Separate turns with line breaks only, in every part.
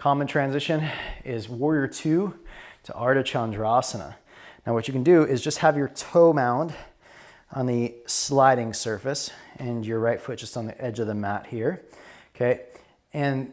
common transition is Warrior 2 to Ardha Chandrasana. Now what you can do is just have your toe mound on the sliding surface and your right foot just on the edge of the mat here, okay? And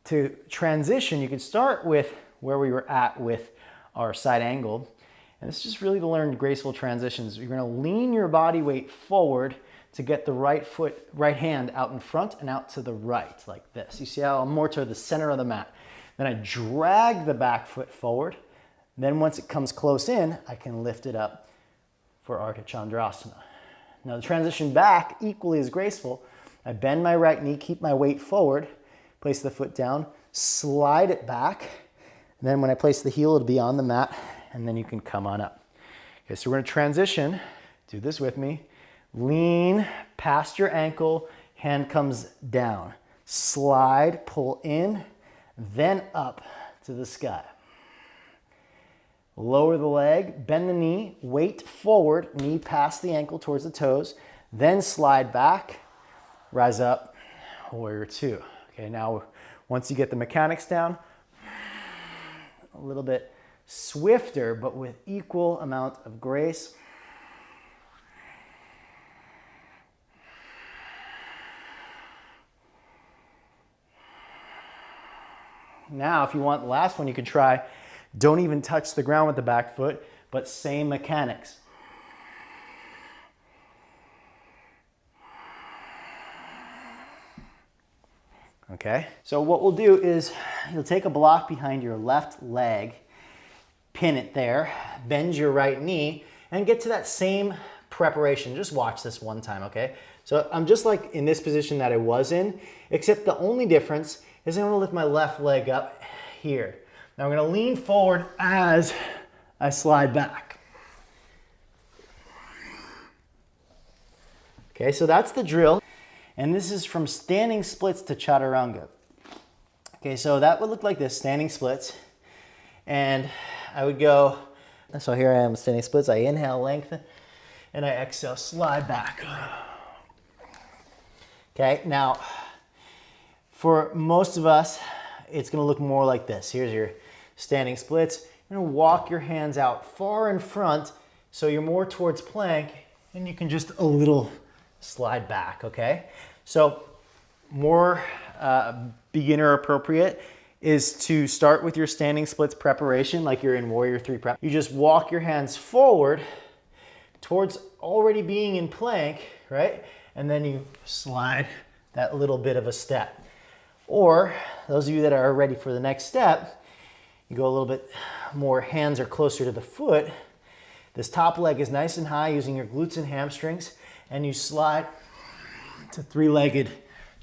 to transition, you can start with where we were at with our side angle. And this is just really to learn graceful transitions. You're gonna lean your body weight forward to get the right hand out in front and out to the right, like this. You see how I'm more to the center of the mat. Then I drag the back foot forward. Then once it comes close in, I can lift it up for Ardha Chandrasana. Now the transition back, equally as graceful. I bend my right knee, keep my weight forward, place the foot down, slide it back. And then when I place the heel, it'll be on the mat, and then you can come on up. Okay, so we're gonna transition. Do this with me. Lean past your ankle, hand comes down. Slide, pull in, then up to the sky. Lower the leg, bend the knee, weight forward, knee past the ankle towards the toes, then slide back, rise up, Warrior 2. Okay, now once you get the mechanics down, a little bit swifter, but with equal amount of grace. Now, if you want the last one, you can try, don't even touch the ground with the back foot, but same mechanics. Okay, so what we'll do is you'll take a block behind your left leg, pin it there, bend your right knee, and get to that same preparation. Just watch this one time, okay? So I'm just like in this position that I was in, except the only difference is I'm gonna lift my left leg up here. Now I'm gonna lean forward as I slide back. Okay, so that's the drill. And this is from standing splits to chaturanga. Okay, so that would look like this, standing splits. And I would go, so here I am, standing splits. I inhale, lengthen, and I exhale, slide back. Okay, now, for most of us, it's gonna look more like this. Here's your standing splits. You're gonna walk your hands out far in front so you're more towards plank, and you can just a little slide back, okay? So more beginner appropriate is to start with your standing splits preparation like you're in Warrior 3 prep. You just walk your hands forward towards already being in plank, right? And then you slide that little bit of a step. Or those of you that are ready for the next step, you go a little bit more, hands are closer to the foot. This top leg is nice and high using your glutes and hamstrings, and you slide to three-legged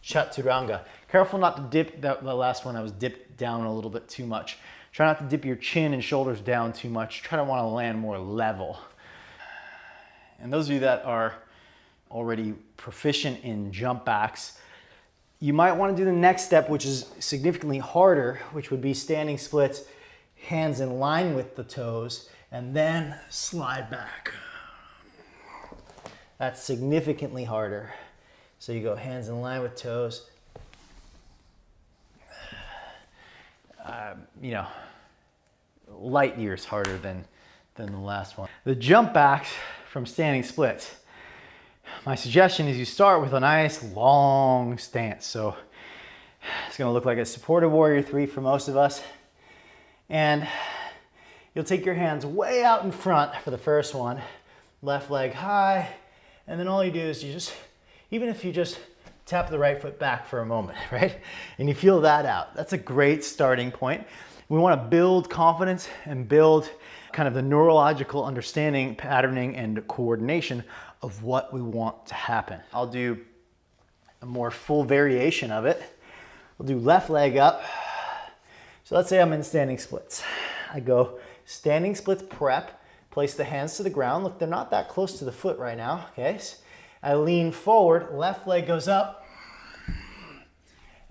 chaturanga. Careful not to dip, the last one I was dipped down a little bit too much. Try not to dip your chin and shoulders down too much. Try to want to land more level. And those of you that are already proficient in jump backs, you might want to do the next step, which is significantly harder, which would be standing splits, hands in line with the toes, and then slide back. That's significantly harder. So you go hands in line with toes. You know, light years harder than the last one. The jump backs from standing splits. My suggestion is you start with a nice long stance. So it's gonna look like a supported Warrior 3 for most of us. And you'll take your hands way out in front for the first one, left leg high, and then all you do is you just, even if you just tap the right foot back for a moment, right? And you feel that out. That's a great starting point. We want to build confidence and build kind of the neurological understanding, patterning, and coordination of what we want to happen. I'll do a more full variation of it. We'll do left leg up. So let's say I'm in standing splits. I go standing splits prep, place the hands to the ground. Look, they're not that close to the foot right now, okay? I lean forward, left leg goes up.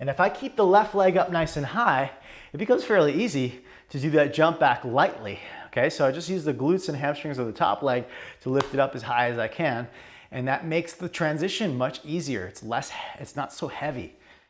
And if I keep the left leg up nice and high, it becomes fairly easy to do that jump back lightly, okay? So I just use the glutes and hamstrings of the top leg to lift it up as high as I can. And that makes the transition much easier. It's not so heavy.